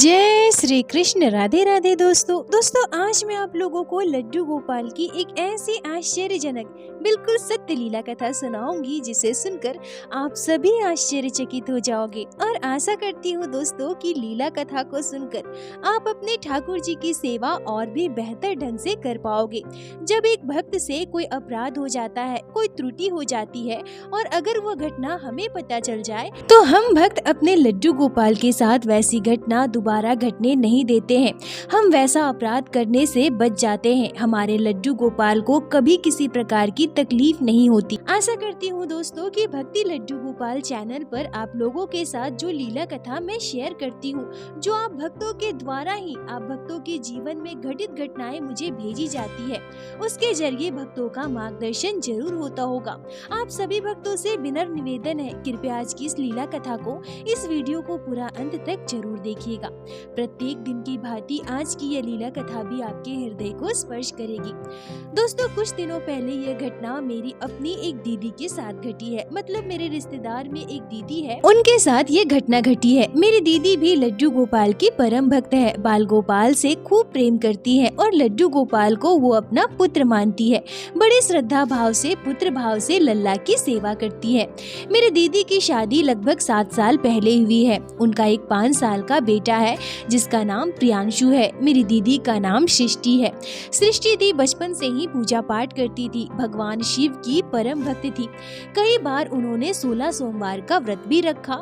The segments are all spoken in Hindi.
जय श्री कृष्ण। राधे राधे दोस्तों आज मैं आप लोगों को लड्डू गोपाल की एक ऐसी आश्चर्यजनक बिल्कुल सत्य लीला कथा सुनाऊंगी जिसे सुनकर आप सभी आश्चर्यचकित हो जाओगे। और आशा करती हूँ दोस्तों कि लीला कथा को सुनकर आप अपने ठाकुर जी की सेवा और भी बेहतर ढंग से कर पाओगे। जब एक भक्त से कोई अपराध हो जाता है, कोई त्रुटि हो जाती है और अगर वो घटना हमें पता चल जाए तो हम भक्त अपने लड्डू गोपाल के साथ वैसी घटना दोबारा घटने नहीं देते हैं। हम वैसा अपराध करने से बच जाते हैं। हमारे लड्डू गोपाल को कभी किसी प्रकार की तकलीफ नहीं होती। आशा करती हूँ दोस्तों कि भक्ति लड्डू गोपाल चैनल पर आप लोगों के साथ जो लीला कथा मैं शेयर करती हूँ, जो आप भक्तों के द्वारा ही आप भक्तों के जीवन में घटित घटनाएं मुझे भेजी जाती है, उसके जरिए भक्तों का मार्गदर्शन जरूर होता होगा। आप सभी भक्तों से विनम्र निवेदन है, कृपया आज की इस लीला कथा को, इस वीडियो को पूरा अंत तक जरूर देखिएगा। प्रत्येक दिन की भांति आज की यह लीला कथा भी आपके हृदय को स्पर्श करेगी। दोस्तों कुछ दिनों पहले यह घटना मेरी अपनी एक दीदी के साथ घटी है। मतलब मेरे रिश्तेदार में एक दीदी है, उनके साथ ये घटना घटी है। मेरी दीदी भी लड्डू गोपाल की परम भक्त है, बाल गोपाल से खूब प्रेम करती है और लड्डू गोपाल को वो अपना पुत्र मानती है। बड़ी श्रद्धा भाव से, पुत्र भाव से लल्ला की सेवा करती है। मेरी दीदी की शादी लगभग 7 साल पहले हुई है। उनका एक 5 साल का बेटा है जिसका नाम प्रियांशु है। मेरी दीदी का नाम सृष्टि है। सृष्टि दी बचपन से ही पूजा पाठ करती थी, भगवान शिव की परम भक्त थी। कई बार उन्होंने 16 सोमवार का व्रत भी रखा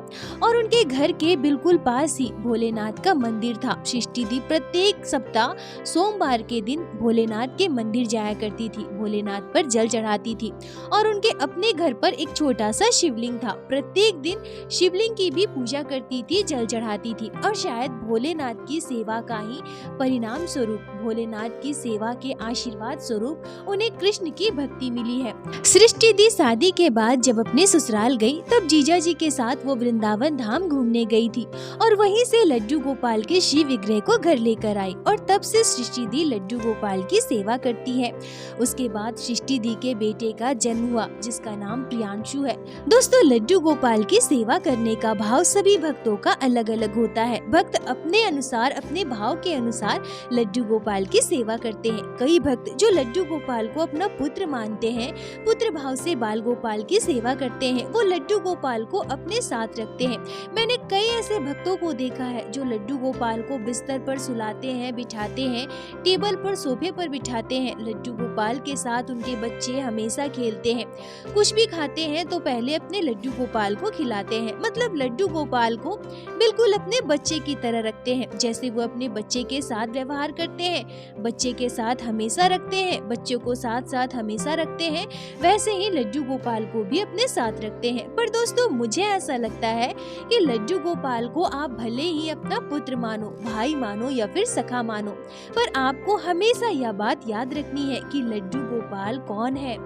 और उनके घर के बिल्कुल पास ही भोलेनाथ का मंदिर था। सृष्टि दी प्रत्येक सप्ताह सोमवार के दिन भोलेनाथ के मंदिर जाया करती थी, भोलेनाथ पर जल चढ़ाती थी और उनके अपने घर पर एक छोटा सा शिवलिंग था। प्रत्येक दिन शिवलिंग की भी पूजा करती थी, जल चढ़ाती थी और शायद भोलेनाथ की सेवा का ही परिणाम स्वरूप, भोलेनाथ की सेवा के आशीर्वाद स्वरूप उन्हें कृष्ण की भक्ति मिली है। सृष्टि दी शादी के बाद जब अपने ससुराल गई तब जीजा जी के साथ वो वृंदावन धाम घूमने गई थी और वहीं से लड्डू गोपाल के शिव विग्रह को घर लेकर आई और तब से सृष्टि दी लड्डू गोपाल की सेवा करती है। उसके बाद सृष्टि दी के बेटे का जन्म हुआ जिसका नाम प्रियांशु है। दोस्तों लड्डू गोपाल की सेवा करने का भाव सभी भक्तों का अलग अलग होता है। भक्त अपने अनुसार, अपने भाव के अनुसार लड्डू गोपाल की सेवा करते हैं। कई भक्त जो लड्डू गोपाल को अपना पुत्र मानते हैं, पुत्र भाव से बाल गोपाल की सेवा करते हैं, वो लड्डू गोपाल को अपने साथ रखते हैं। मैंने कई ऐसे भक्तों को देखा है जो लड्डू गोपाल को बिस्तर पर सुलाते हैं, बिठाते हैं, टेबल पर, सोफे पर बिठाते हैं। लड्डू गोपाल के साथ उनके बच्चे हमेशा खेलते हैं। कुछ भी खाते हैं तो पहले अपने लड्डू गोपाल को खिलाते हैं। मतलब लड्डू गोपाल को बिल्कुल अपने बच्चे की तरह रखते हैं। जैसे वो अपने बच्चे के साथ व्यवहार करते हैं, बच्चे के साथ हमेशा रखते हैं, बच्चों को साथ साथ हमेशा रखते हैं, वैसे ही लड्डू गोपाल को भी अपने साथ रखते हैं। पर दोस्तों मुझे ऐसा लगता है कि लड्डू गोपाल को आप भले ही अपना पुत्र मानो, भाई मानो या फिर सखा मानो, पर आपको हमेशा यह बात याद रखनी है कि लड्डू गोपाल कौन है।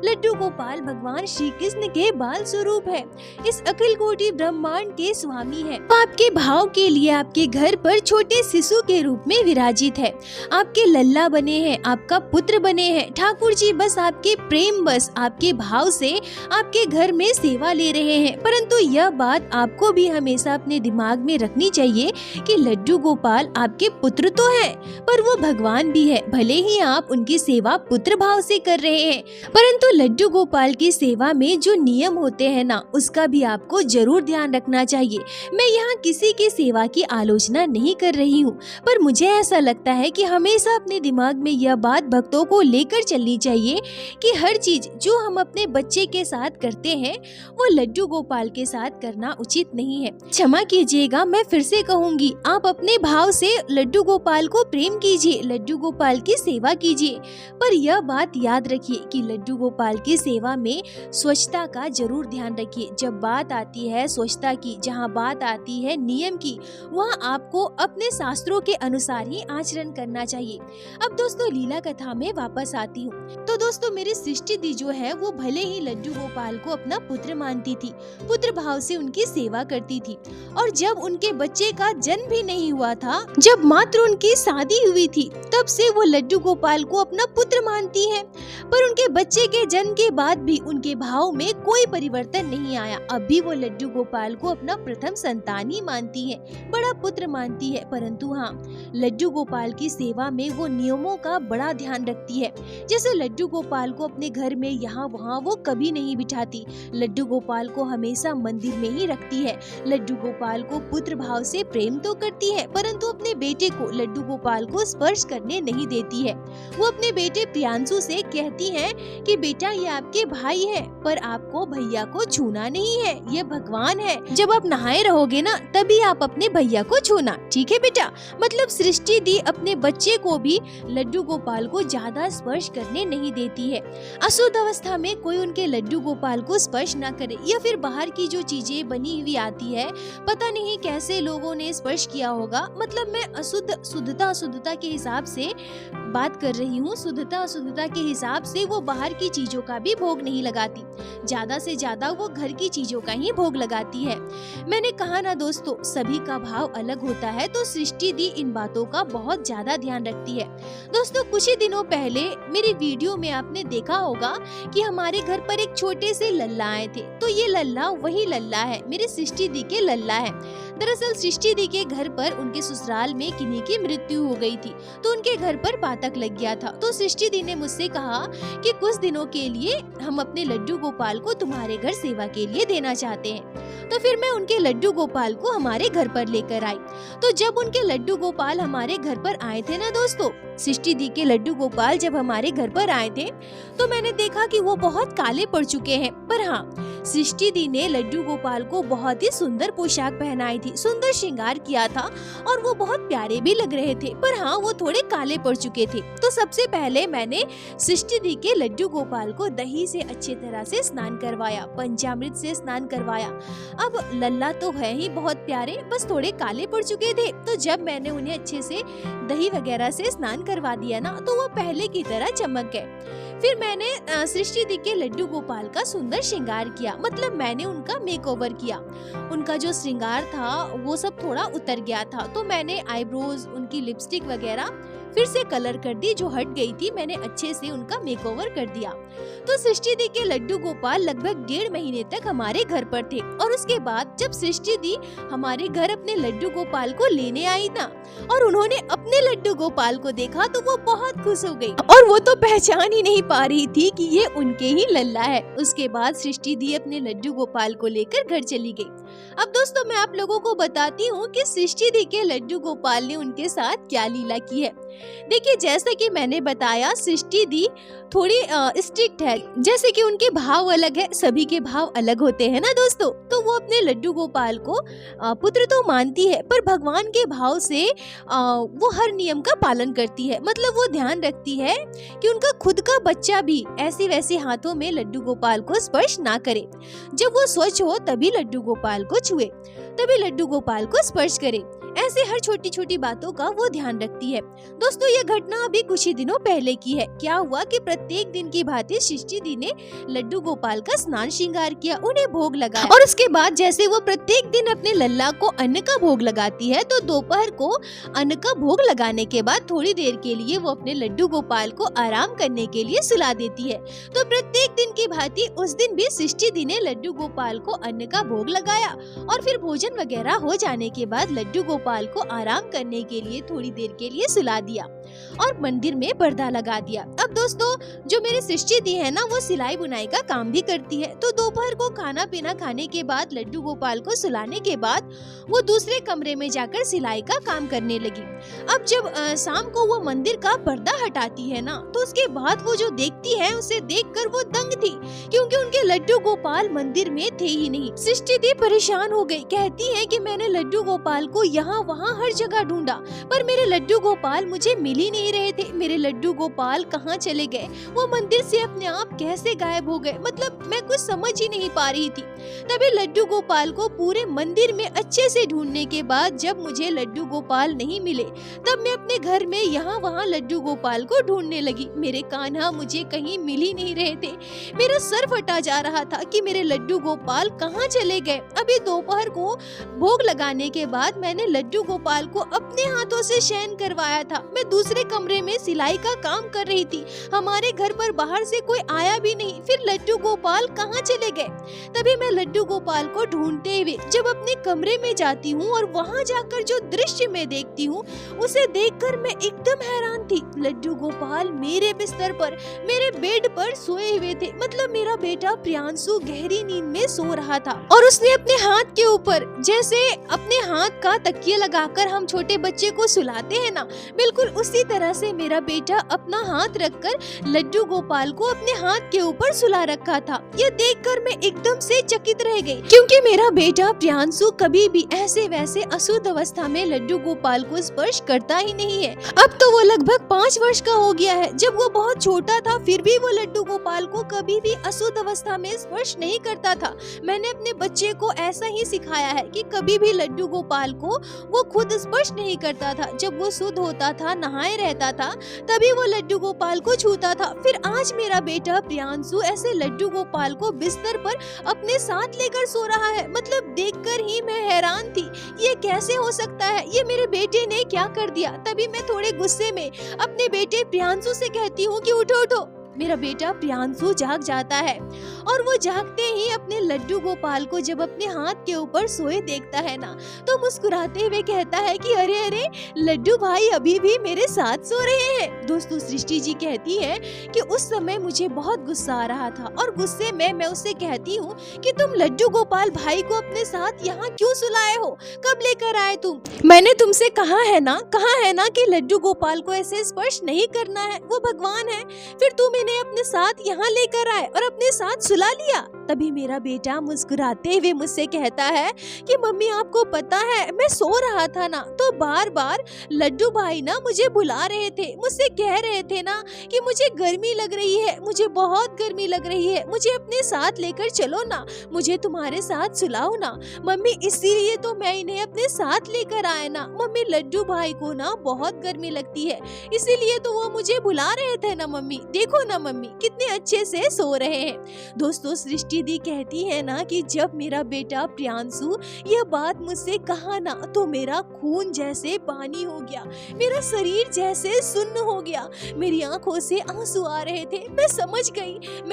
लड्डू गोपाल भगवान श्री कृष्ण के बाल स्वरूप है, इस अखिल कोटि ब्रह्मांड के स्वामी है। आपके भाव के लिए आपके घर पर छोटे शिशु के रूप में विराजित है, आपके लल्ला बने हैं, आपका पुत्र बने हैं। ठाकुर जी बस आपके प्रेम, बस आपके भाव से आपके घर में सेवा ले रहे हैं। परंतु यह बात आपको भी हमेशा अपने दिमाग में रखनी चाहिए कि लड्डू गोपाल आपके पुत्र तो है पर वो भगवान भी है। भले ही आप उनकी सेवा पुत्र भाव से कर रहे हैं, परंतु लड्डू गोपाल की सेवा में जो नियम होते हैं ना, उसका भी आपको जरूर ध्यान रखना चाहिए। मैं यहाँ किसी की सेवा की आलोचना नहीं कर रही हूँ, पर मुझे ऐसा लगता है कि हमेशा अपने दिमाग में यह बात भक्तों को लेकर चलनी चाहिए कि हर चीज जो हम अपने बच्चे के साथ करते हैं वो लड्डू गोपाल के साथ करना उचित नहीं है। क्षमा कीजिएगा, मैं फिर से कहूँगी, आप अपने भाव से लड्डू गोपाल को प्रेम कीजिए, लड्डू गोपाल की सेवा कीजिए, पर यह बात याद रखिए कि लड्डू गोपाल की सेवा में स्वच्छता का जरूर ध्यान रखिए। जब बात आती है स्वच्छता की, जहाँ बात आती है नियम की, वहाँ आपको अपने शास्त्रों के अनुसार ही आचरण करना चाहिए। अब दोस्तों लीला कथा में वापस आती हूँ। तो दोस्तों मेरी सृष्टि दी जो है वो भले ही लड्डू गोपाल को अपना पुत्र मानती थी, पुत्र भाव से उनकी सेवा करती थी और जब उनके बच्चे का जन्म भी नहीं हुआ था, जब मात्र उनकी शादी हुई थी, तब से वो लड्डू गोपाल को अपना पुत्र मानती है। पर उनके बच्चे के जन्म के बाद भी उनके भाव में कोई परिवर्तन नहीं आया। अब भी वो लड्डू गोपाल को अपना प्रथम संतान ही मानती है, बड़ा पुत्र मानती है। परंतु हाँ, लड्डू गोपाल की सेवा में वो नियमों का बड़ा ध्यान रखती है। जैसे लड्डू गोपाल को अपने घर में यहाँ वहाँ वो कभी नहीं बिठाती। लड्डू गोपाल को हमेशा मंदिर में ही रखती है। लड्डू गोपाल को पुत्र भाव से प्रेम तो करती है, परंतु अपने बेटे को लड्डू गोपाल को स्पर्श करने नहीं देती है। वो अपने बेटे प्रियांशु से कहती है कि बेटा ये आपके भाई है, पर आपको भैया को छूना नहीं है, ये भगवान है। जब आप नहाए रहोगे ना तभी आप अपने भैया को छूना, ठीक है बेटा। मतलब सृष्टि दी अपने बच्चे को भी लड्डू गोपाल को ज्यादा स्पर्श करने नहीं देती है। अशुद्ध अवस्था में कोई उनके लड्डू गोपाल को स्पर्श ना करे, या फिर बाहर की जो चीजें बनी हुई आती है, पता नहीं कैसे लोगों ने स्पर्श किया होगा। मतलब मैं शुद्धता के हिसाब से बात कर रही हूँ। शुद्धता के हिसाब से वो बाहर की चीजों का भी भोग नहीं लगाती, ज्यादा से ज्यादा वो घर की चीजों का ही भोग लगाती है। मैंने कहा ना दोस्तों, सभी का भाव अलग होता है, तो सृष्टि दी इन बातों का बहुत ज्यादा ध्यान रखती है। दोस्तों कुछ ही दिनों पहले मेरी वीडियो में आपने देखा होगा कि हमारे घर पर एक छोटे से लल्ला आए थे। तो ये लल्ला वही लल्ला है, मेरी सृष्टि दी के लल्ला है। दरअसल सृष्टि दी के घर पर उनके ससुराल में किन्हीं की मृत्यु हो गई थी, तो उनके घर पर पातक लग गया था। तो सृष्टि दी ने मुझसे कहा कि कुछ दिनों के लिए हम अपने लड्डू गोपाल को तुम्हारे घर सेवा के लिए देना चाहते हैं। तो फिर मैं उनके लड्डू गोपाल को हमारे घर पर लेकर आई। तो जब उनके लड्डू गोपाल हमारे घर पर आए थे ना दोस्तों, सृष्टि दी के लड्डू गोपाल जब हमारे घर पर आए थे तो मैंने देखा कि वो बहुत काले पड़ चुके हैं। पर हाँ, सृष्टि दी ने लड्डू गोपाल को बहुत ही सुंदर पोशाक पहनाई थी, सुंदर श्रृंगार किया था और वो बहुत प्यारे भी लग रहे थे। पर हाँ, वो थोड़े काले पड़ चुके थे। तो सबसे पहले मैंने सृष्टि दी के लड्डू गोपाल को दही से अच्छी तरह से स्नान करवाया, पंचामृत से स्नान करवाया। अब लल्ला तो है ही बहुत प्यारे, बस थोड़े काले पड़ चुके थे। तो जब मैंने उन्हें अच्छे से दही वगैरह से स्नान करवा दिया ना, तो वो पहले की तरह चमक गए। फिर मैंने सृष्टि दी के लड्डू गोपाल का सुंदर श्रृंगार किया, मतलब मैंने उनका मेकओवर किया। उनका जो श्रृंगार था वो सब थोड़ा उतर गया था, तो मैंने आईब्रोज, उनकी लिपस्टिक वगैरह फिर से कलर कर दी, जो हट गई थी। मैंने अच्छे से उनका मेकओवर कर दिया। तो सृष्टि दी के लड्डू गोपाल लगभग 1.5 महीने तक हमारे घर पर थे। और उसके बाद जब सृष्टि दी हमारे घर अपने लड्डू गोपाल को लेने आई ना, और उन्होंने अपने लड्डू गोपाल को देखा तो वो बहुत खुश हो गई, और वो तो पहचान ही नहीं पा रही थी कि ये उनके ही लल्ला है। उसके बाद सृष्टि दी अपने लड्डू गोपाल को लेकर घर चली गई। अब दोस्तों मैं आप लोगों को बताती हूँ कि सृष्टि दी के लड्डू गोपाल ने उनके साथ क्या लीला की है। देखिए, जैसे कि मैंने बताया, सृष्टि दी थोड़ी स्ट्रिक्ट है। जैसे कि उनके भाव अलग है, सभी के भाव अलग होते हैं ना दोस्तों। तो वो अपने लड्डू गोपाल को पुत्र तो मानती है, पर भगवान के भाव से वो हर नियम का पालन करती है। मतलब वो ध्यान रखती है कि उनका खुद का बच्चा भी ऐसे वैसे हाथों में लड्डू गोपाल को स्पर्श ना करे। जब वो स्वच्छ हो तभी लड्डू गोपाल को छुए, तभी लड्डू गोपाल को स्पर्श करे। ऐसे हर छोटी छोटी बातों का वो ध्यान रखती है। दोस्तों ये घटना अभी कुछ ही दिनों पहले की है। क्या हुआ कि प्रत्येक दिन की भांति सृष्टि दी ने लड्डू गोपाल का स्नान श्रृंगार किया, उन्हें भोग लगाया, और उसके बाद जैसे वो प्रत्येक दिन अपने लल्ला को अन्न का भोग लगाती है, तो दोपहर को अन्न का भोग लगाने के बाद थोड़ी देर के लिए वो अपने लड्डू गोपाल को आराम करने के लिए सुला देती है। तो प्रत्येक दिन की भांति उस दिन भी सृष्टि दी ने लड्डू गोपाल को अन्न का भोग लगाया, और फिर भोजन वगैरह हो जाने के बाद लड्डू गोपाल को आराम करने के लिए थोड़ी देर के लिए सुला दिया और मंदिर में पर्दा लगा दिया। अब दोस्तों जो मेरी सृष्टि दी है ना, वो सिलाई बुनाई का काम भी करती है। तो दोपहर को खाना पीना खाने के बाद लड्डू गोपाल को सुलाने के बाद वो दूसरे कमरे में जाकर सिलाई का काम करने लगी। अब जब शाम को वो मंदिर का पर्दा हटाती है ना, तो उसके बाद वो जो देखती है उसे देखकर वो दंग थी, क्योंकि उनके लड्डू गोपाल मंदिर में थे ही नहीं। सृष्टि दी परेशान हो गई, कहती है कि मैंने लड्डू गोपाल को यहाँ वहाँ हर जगह ढूंढा, पर मेरे लड्डू गोपाल मुझे मिल ही नहीं रहे थे। मेरे लड्डू गोपाल कहाँ चले गए, वो मंदिर से अपने आप कैसे गायब हो गए, मतलब मैं कुछ समझ ही नहीं पा रही थी। तभी लड्डू गोपाल को पूरे मंदिर में अच्छे से ढूंढने के बाद जब मुझे लड्डू गोपाल नहीं मिले, तब मैं अपने घर में यहाँ वहाँ लड्डू गोपाल को ढूंढने लगी। मेरे कान्हा मुझे कहीं मिल ही नहीं रहे थे। मेरा सर फटा जा रहा था कि मेरे लड्डू गोपाल कहाँ चले गए। अभी दोपहर को भोग लगाने के बाद मैंने लड्डू गोपाल को अपने हाथों से शयन करवाया था। मैं दूसरे दूसरे कमरे में सिलाई का काम कर रही थी। हमारे घर पर बाहर से कोई आया भी नहीं। फिर लड्डू गोपाल कहाँ चले गए? तभी मैं लड्डू गोपाल को ढूंढते हुए जब अपने कमरे में जाती हूँ और वहाँ जाकर जो दृश्य मैं देखती हूँ उसे देखकर मैं एकदम हैरान थी। लड्डू गोपाल मेरे बिस्तर पर, मेरे बेड पर सोए हुए थे। मतलब मेरा बेटा प्रियांशु गहरी नींद में सो रहा था और उसने अपने हाथ के ऊपर, जैसे अपने हाथ का तकिया लगाकर हम छोटे बच्चे को सुलाते हैं ना, बिल्कुल उसी तरह से मेरा बेटा अपना हाथ रखकर लड्डू गोपाल को अपने हाथ के ऊपर सुला रखा था। यह देखकर मैं एकदम से चकित रह गई, क्योंकि मेरा बेटा प्रियांशु कभी भी ऐसे वैसे अशुद्ध अवस्था में लड्डू गोपाल को स्पर्श करता ही नहीं है। अब तो वो लगभग 5 वर्ष का हो गया है। जब वो बहुत छोटा था फिर भी वो लड्डू गोपाल को कभी भी अशुद्ध अवस्था में स्पर्श नहीं करता था। मैंने अपने बच्चे को ऐसा ही सिखाया है कि कभी भी लड्डू गोपाल को वो खुद स्पर्श नहीं करता था। जब वो शुद्ध होता था, नहाए रहता था, तभी वो लड्डू गोपाल को छूता था। फिर आज मेरा बेटा प्रियांशु ऐसे लड्डू गोपाल को बिस्तर पर अपने साथ लेकर सो रहा है। मतलब देखकर ही मैं हैरान थी, ये कैसे हो सकता है? ये मेरे बेटे ने क्या कर दिया? तभी मैं थोड़े गुस्से में अपने बेटे प्रियांशु से कहती हूँ कि उठो उठो। मेरा बेटा प्रियांशु जाग जाता है और वो जागते ही अपने लड्डू गोपाल को जब अपने हाथ के ऊपर सोए देखता है ना, तो मुस्कुराते हुए कहता है कि अरे अरे लड्डू भाई अभी भी मेरे साथ सो रहे हैं। दोस्तों सृष्टि जी कहती है कि उस समय मुझे बहुत गुस्सा आ रहा था और गुस्से में मैं उससे कहती हूँ कि तुम लड्डू गोपाल भाई को अपने साथ यहाँ क्यों सुलाए हो? कब लेकर आए तुम? मैंने तुमसे कहा है ना कि लड्डू गोपाल को ऐसे स्पर्श नहीं करना है, वो भगवान है। फिर तुम इन्हें अपने साथ यहाँ लेकर आए और अपने साथ सुला लिया। तभी मेरा बेटा मुस्कुराते हुए मुझसे कहता है कि मम्मी आपको पता है मैं सो रहा था ना, तो बार बार लड्डू भाई ना मुझे बुला रहे थे, मुझसे कह रहे थे ना कि मुझे गर्मी लग रही है, मुझे बहुत गर्मी लग रही है, मुझे अपने साथ लेकर चलो ना, मुझे तुम्हारे साथ सुलाओ ना मम्मी, इसीलिए तो मैं इन्हें अपने साथ लेकर आया ना। मम्मी लड्डू भाई को ना बहुत गर्मी लगती है, इसीलिए तो वो मुझे बुला रहे थे ना मम्मी। देखो ना मम्मी कितने अच्छे से सो रहे हैं। दोस्तों सृष्टि दी कहती है ना कि जब मेरा बेटा प्रियांशु यह बात मुझसे कहा ना, तो मेरा खून जैसे पानी हो गया, मेरा शरीर जैसे सुन्न हो गया, मेरी आंखों से आंसू आ रहे थे। मैं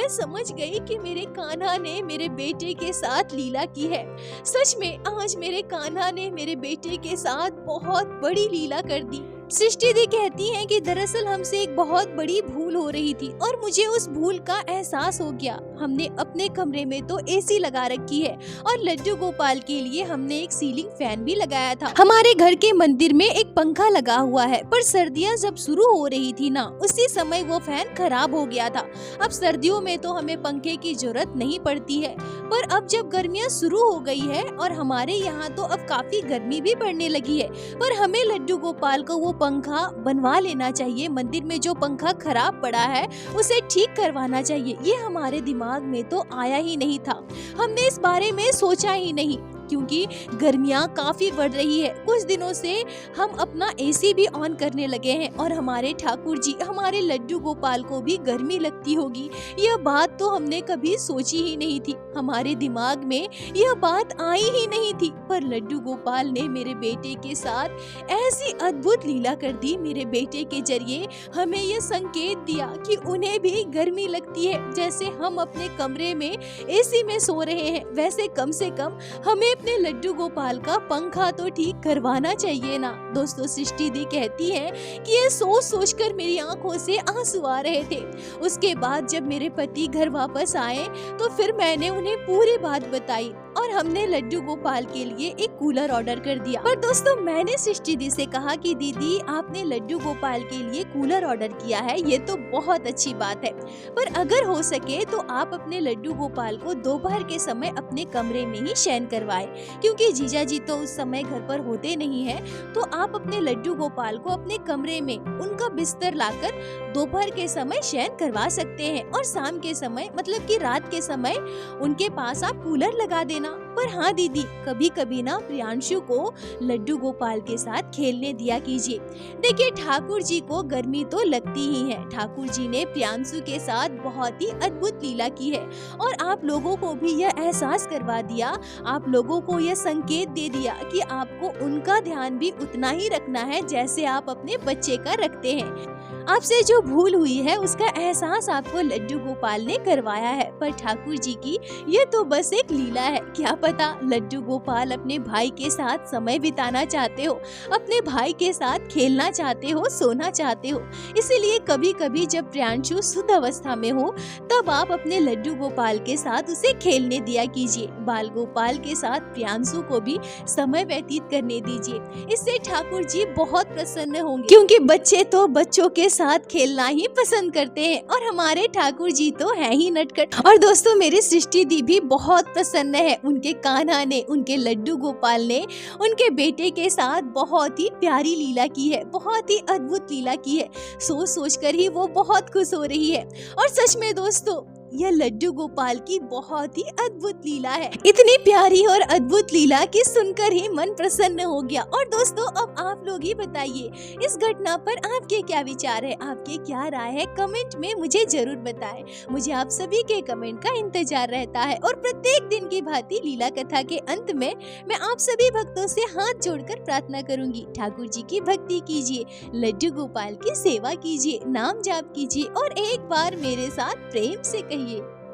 समझ गई कि मेरे कान्हा ने मेरे बेटे के साथ लीला की है। सच में आज मेरे कान्हा ने मेरे बेटे के साथ बहुत बड़ी लीला कर दी। सृष्टि दी कहती है कि दरअसल हमसे एक बहुत बड़ी भूल हो रही थी और मुझे उस भूल का एहसास हो गया। हमने अपने कमरे में तो एसी लगा रखी है और लड्डू गोपाल के लिए हमने एक सीलिंग फैन भी लगाया था। हमारे घर के मंदिर में एक पंखा लगा हुआ है, पर सर्दियाँ जब शुरू हो रही थी ना, उसी समय वो फैन खराब हो गया था। अब सर्दियों में तो हमें पंखे की जरूरत नहीं पड़ती है, पर अब जब गर्मियाँ शुरू हो गई है और हमारे यहाँ तो अब काफी गर्मी भी पड़ने लगी है, पर हमें लड्डू गोपाल को वो पंखा बनवा लेना चाहिए। मंदिर में जो पंखा खराब पड़ा है उसे ठीक करवाना चाहिए। ये हमारे दिमाग में तो आया ही नहीं था, हमने इस बारे में सोचा ही नहीं, क्योंकि गर्मियाँ काफी बढ़ रही है। कुछ दिनों से हम अपना एसी भी ऑन करने लगे हैं और हमारे ठाकुर जी, हमारे लड्डू गोपाल को भी गर्मी लगती होगी। यह बात तो हमने कभी सोची ही नहीं थी, हमारे दिमाग में यह बात आई ही नहीं थी। पर लड्डू गोपाल ने मेरे बेटे के साथ ऐसी अद्भुत लीला कर दी। मेरे बेटे के जरिए हमें यह संकेत दिया कि उन्हें भी गर्मी लगती है। जैसे हम अपने कमरे में एसी में सो रहे हैं, वैसे कम से कम हमें अपने लड्डू गोपाल का पंखा तो ठीक करवाना चाहिए ना। दोस्तों सृष्टि दी कहती है कि ये सोच कर मेरी आंखों से आंसू आ रहे थे। उसके बाद जब मेरे पति घर वापस आए तो फिर मैंने उन्हें पूरी बात बताई और हमने लड्डू गोपाल के लिए एक कूलर ऑर्डर कर दिया। पर दोस्तों मैंने सृष्टि दी से कहा कि दीदी आपने लड्डू गोपाल के लिए कूलर ऑर्डर किया है, ये तो बहुत अच्छी बात है, पर अगर हो सके तो आप अपने लड्डू गोपाल को दोपहर के समय अपने कमरे में ही शयन करवाएं, क्योंकि जीजा जी तो उस समय घर पर होते नहीं है। तो आप अपने लड्डू गोपाल को अपने कमरे में उनका बिस्तर लाकर दोपहर के समय शयन करवा सकते हैं और शाम के समय मतलब कि रात के समय उनके पास आप कूलर लगा देना ना। पर हाँ दीदी, कभी कभी ना प्रियांशु को लड्डू गोपाल के साथ खेलने दिया कीजिए। देखिए, ठाकुर जी को गर्मी तो लगती ही है। ठाकुर जी ने प्रियांशु के साथ बहुत ही अद्भुत लीला की है और आप लोगों को भी यह एहसास करवा दिया, आप लोगों को यह संकेत दे दिया कि आपको उनका ध्यान भी उतना ही रखना है जैसे आप अपने बच्चे का रखते हैं। आपसे जो भूल हुई है उसका एहसास आपको लड्डू गोपाल ने करवाया है। पर ठाकुर जी की ये तो बस एक लीला है। क्या पता लड्डू गोपाल अपने भाई के साथ समय बिताना चाहते हो, अपने भाई के साथ खेलना चाहते हो, सोना चाहते हो। इसीलिए कभी कभी जब प्रियांशु शुद्ध अवस्था में हो तब आप अपने लड्डू गोपाल के साथ उसे खेलने दिया कीजिए। बाल गोपाल के साथ प्रियांशु को भी समय व्यतीत करने दीजिए। इससे ठाकुर जी बहुत प्रसन्न होंगे, क्योंकि बच्चे तो बच्चों के साथ खेलना ही पसंद करते हैं और हमारे ठाकुर जी तो है ही नटखट। और दोस्तों, मेरी सृष्टि दी भी बहुत प्रसन्न है। उनके कान्हा ने, उनके लड्डू गोपाल ने उनके बेटे के साथ बहुत ही प्यारी लीला की है, बहुत ही अद्भुत लीला की है। सोच सोच कर ही वो बहुत खुश हो रही है। और सच में दोस्तों, यह लड्डू गोपाल की बहुत ही अद्भुत लीला है। इतनी प्यारी और अद्भुत लीला कि सुनकर ही मन प्रसन्न हो गया। और दोस्तों, अब आप लोग ही बताइए, इस घटना पर आपके क्या विचार है, आपके क्या राय है, कमेंट में मुझे जरूर बताएं। मुझे आप सभी के कमेंट का इंतजार रहता है। और प्रत्येक दिन की भांति लीला कथा के अंत में मैं आप सभी भक्तों से हाथ जोड़कर प्रार्थना करूंगी, ठाकुर जी की भक्ति कीजिए, लड्डू गोपाल की सेवा कीजिए, नाम जाप कीजिए और एक बार मेरे साथ प्रेम से कहिए,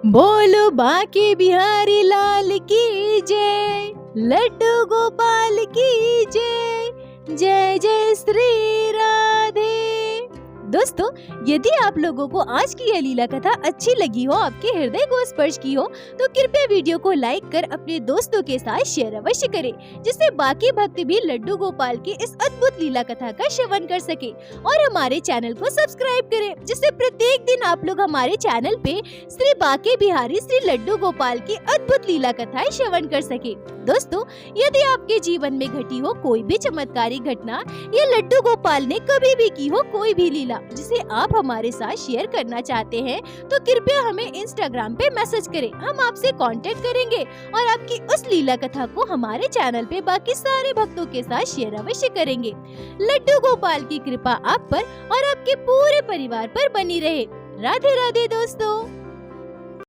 बोलो बांके बिहारी लाल की जय, लड्डू गोपाल की जय, जय जय श्री राधे। दोस्तों, यदि आप लोगों को आज की यह लीला कथा अच्छी लगी हो, आपके हृदय को स्पर्श की हो, तो कृपया वीडियो को लाइक कर अपने दोस्तों के साथ शेयर अवश्य करें, जिससे बाकी भक्त भी लड्डू गोपाल की इस अद्भुत लीला कथा का श्रवण कर सके। और हमारे चैनल को सब्सक्राइब करें, जिससे प्रत्येक दिन आप लोग हमारे चैनल पे श्री बांके बिहारी श्री लड्डू गोपाल की अद्भुत लीला कथाएं श्रवण कर सके। दोस्तों, यदि आपके जीवन में घटी हो कोई भी चमत्कारी घटना या लड्डू गोपाल ने कभी भी की हो कोई भी लीला जिसे आप हमारे साथ शेयर करना चाहते हैं, तो कृपया हमें इंस्टाग्राम पे मैसेज करें। हम आपसे कांटेक्ट करेंगे और आपकी उस लीला कथा को हमारे चैनल पे बाकी सारे भक्तों के साथ शेयर अवश्य करेंगे। लड्डू गोपाल की कृपा आप पर और आपके पूरे परिवार पर बनी रहे। राधे राधे दोस्तों।